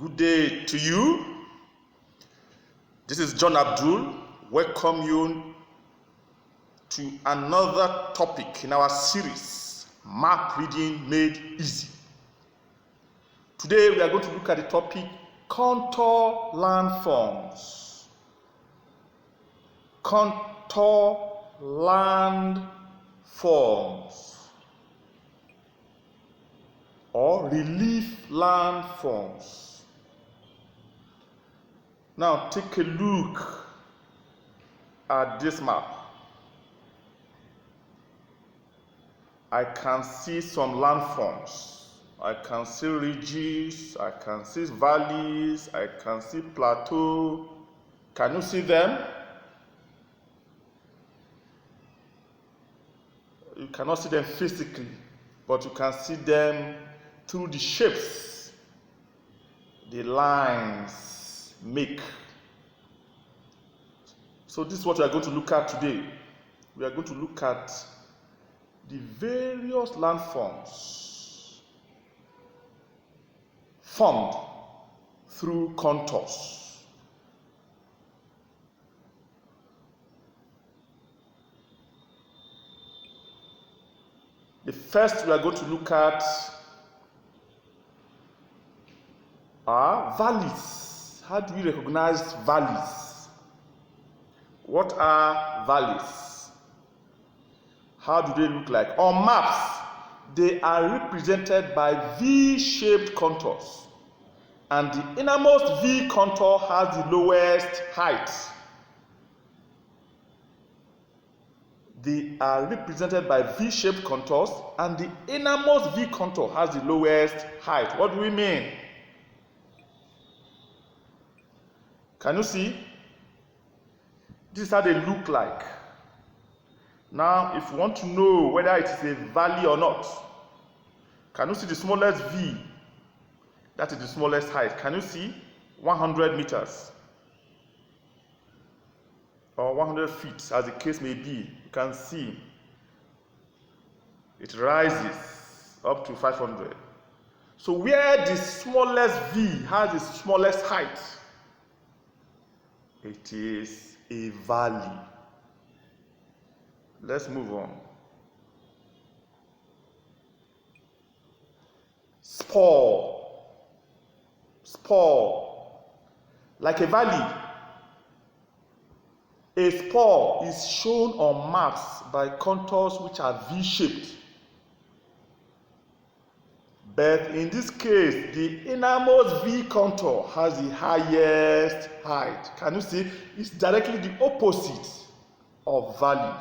Good day to you. This is John Abdul. Welcome you to another topic in our series, Map Reading Made Easy. Today we are going to look at the topic, Contour Landforms. Contour landforms or relief landforms. Now take a look at this map. I can see some landforms. I can see ridges, I can see valleys, I can see plateau. Can you see them? You cannot see them physically, but you can see them through the shapes the lines make. So this is what we are going to look at today. We are going to look at the various landforms formed through contours. The first we are going to look at are valleys. How do we recognize valleys? What are valleys? How do they look like? On maps, they are represented by V-shaped contours, and the innermost V contour has the lowest height. They are represented by V-shaped contours, and the innermost V contour has the lowest height. What do we mean? Can you see? This is how they look like. Now, if you want to know whether it is a valley or not, can you see the smallest V? That is the smallest height. Can you see? 100 meters or 100 feet, as the case may be. You can see it rises up to 500. So where the smallest V has the smallest height, it is a valley. Let's move on. Spur. Like a valley, a spur is shown on maps by contours which are V-shaped. But in this case, the innermost V contour has the highest height. Can you see? It's directly the opposite of valley.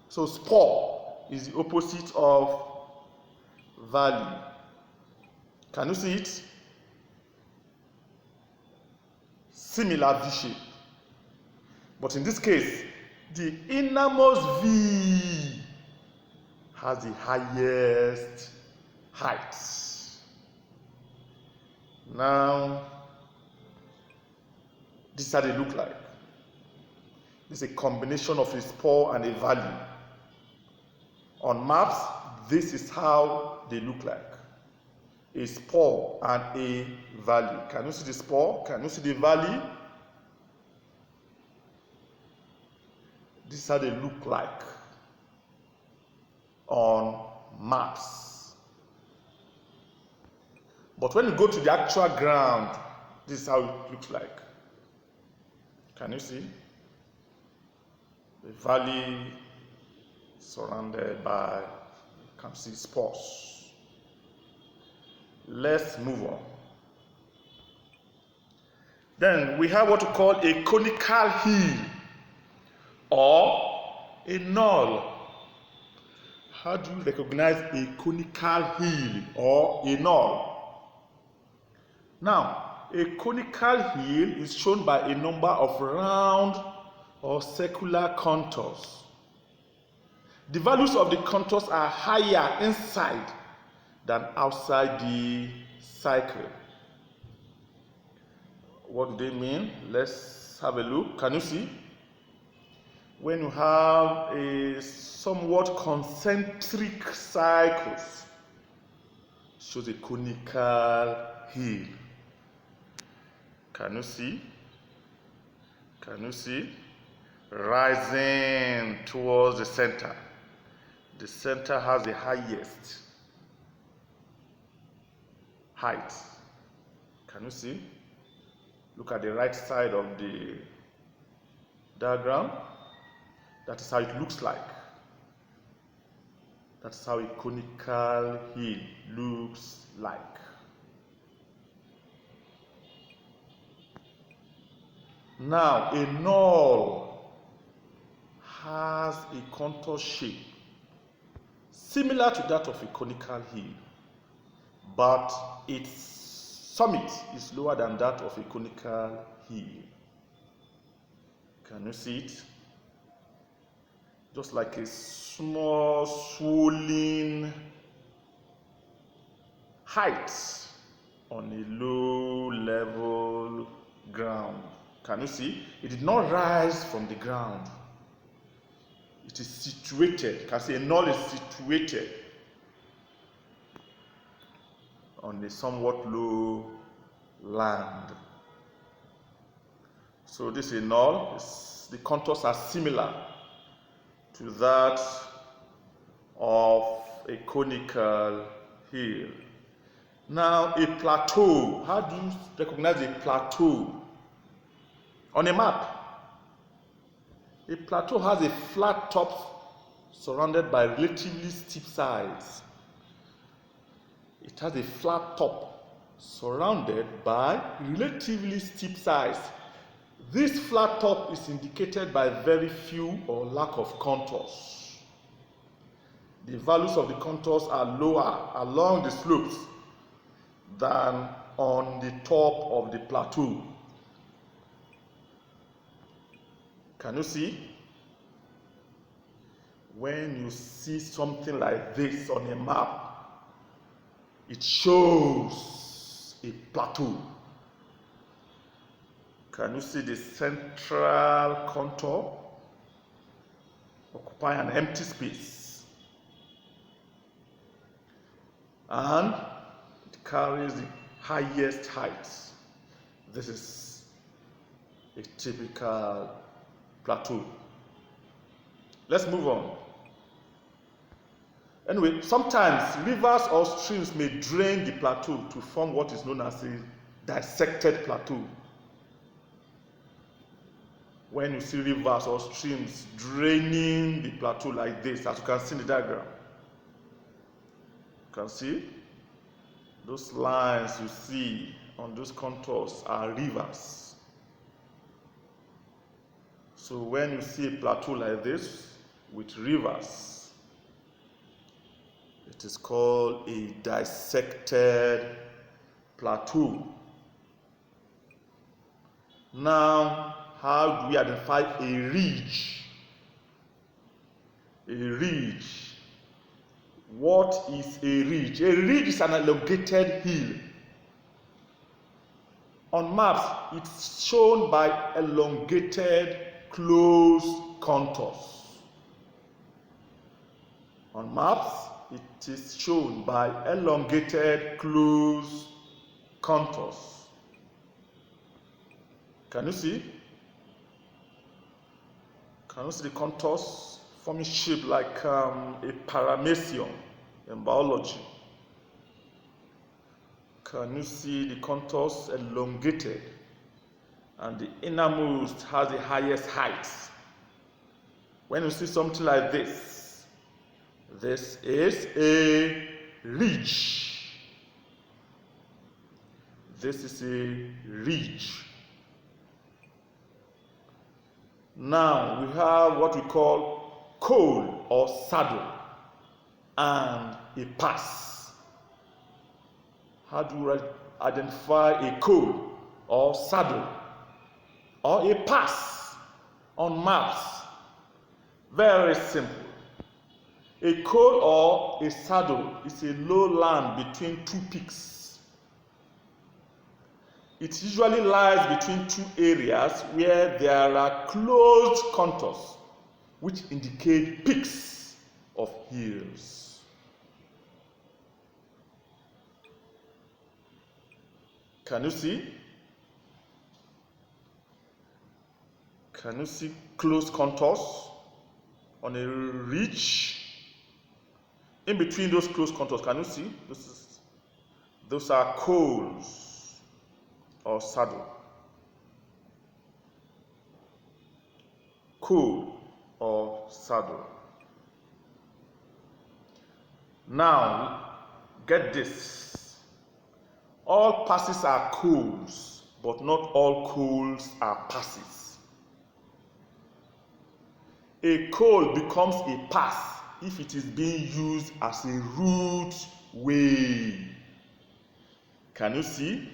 So spur is the opposite of valley. Can you see it? Similar V shape. But in this case, the innermost V has the highest height. Now, this is how they look like. This is a combination of a spur and a valley. On maps, this is how they look like. A spur and a valley. Can you see the spur? Can you see the valley? This is how they look like on maps. But when you go to the actual ground, this is how it looks like. Can you see? The valley surrounded by, you can see spurs. Let's move on. Then we have what we call a conical hill or a knoll. How do you recognize a conical hill or a knoll? Now, a conical hill is shown by a number of round or circular contours. The values of the contours are higher inside than outside the circle. What do they mean? Let's have a look. Can you see? When you have a somewhat concentric circles, shows a conical hill. Can you see? Can you see? Rising towards the center. The center has the highest height. Can you see? Look at the right side of the diagram. That is how it looks like. That's how a conical hill looks like. Now, a knoll has a contour shape similar to that of a conical hill, but its summit is lower than that of a conical hill. Can you see it? Just like a small swollen height on a low level ground. Can you see? It did not rise from the ground. It is situated. You can see a knoll is situated on a somewhat low land. So this is a knoll. The contours are similar to that of a conical hill. Now, a plateau. How do you recognize a plateau? On a map, a plateau has a flat top surrounded by relatively steep sides. It has a flat top surrounded by relatively steep sides. This flat top is indicated by very few or lack of contours. The values of the contours are lower along the slopes than on the top of the plateau. Can you see? When you see something like this on a map, it shows a plateau. Can you see the central contour occupying an empty space? And it carries the highest height. This is a typical plateau. Let's move on. Anyway, sometimes rivers or streams may drain the plateau to form what is known as a dissected plateau. When you see rivers or streams draining the plateau like this, as you can see in the diagram, you can see those lines you see on those contours are rivers. So when you see a plateau like this with rivers, it is called a dissected plateau. Now, how do we identify a ridge? A ridge. What is a ridge? A ridge is an elongated hill. On maps, it's shown by elongated closed contours. On maps, it is shown by elongated closed contours. Can you see? Can you see the contours forming shape like a paramecium in biology? Can you see the contours elongated? And the innermost has the highest height. When you see something like this, this is a ridge. This is a ridge. Now we have what we call col or saddle and a pass. How do you identify a col or saddle or a pass on maps? Very simple. A col or a saddle is a low land between two peaks. It usually lies between two areas where there are closed contours which indicate peaks of hills. Can you see? Can you see close contours on a ridge? In between those close contours, can you see? Those are coals or saddle. Coal or saddle. Now, get this. All passes are coals, but not all coals are passes. A coal becomes a pass if it is being used as a route way. Can you see?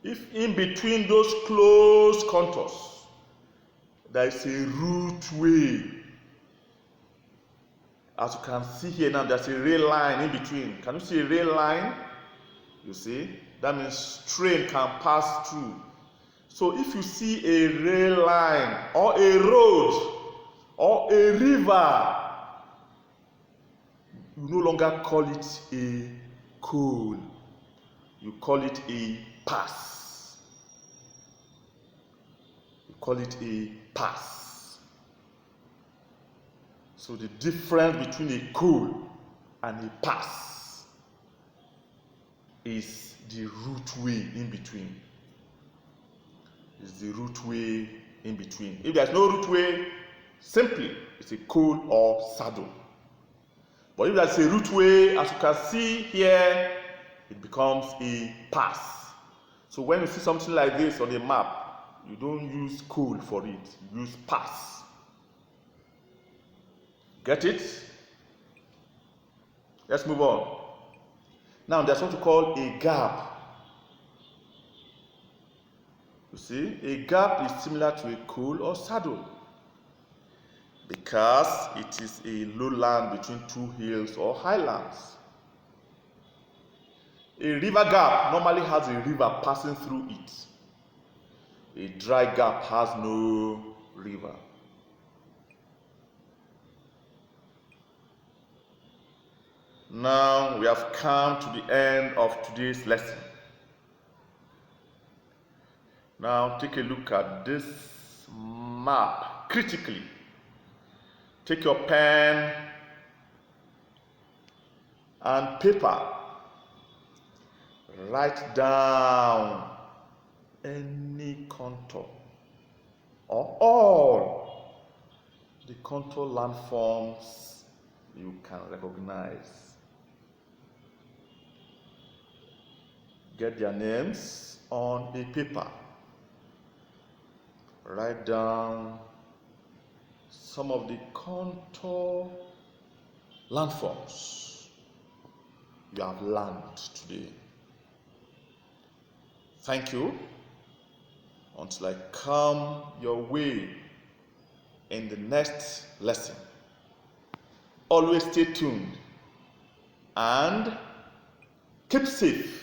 If in between those close contours there is a route way, as you can see here now, there's a rail line in between. Can you see a rail line? You see? That means train can pass through. So if you see a rail line or a road or a river, you no longer call it a coal. You call it a pass. You call it a pass. So the difference between a coal and a pass is the route way in between. Is the route way in between. If there's no route way, simply it's a coal or saddle. But if there's a route way, as you can see here, it becomes a pass. So when you see something like this on a map, you don't use coal for it, you use pass. Get it? Let's move on. Now there's what we call a gap. You see, a gap is similar to a coal or saddle because it is a lowland between two hills or highlands. A river gap normally has a river passing through it. A dry gap has no river. Now we have come to the end of today's lesson. Now take a look at this map critically. Take your pen and paper. Write down any contour or all the contour landforms you can recognize. Get their names on a paper. Write down some of the contour landforms you have learned today. Thank you. Until I come your way in the next lesson. Always stay tuned and keep safe.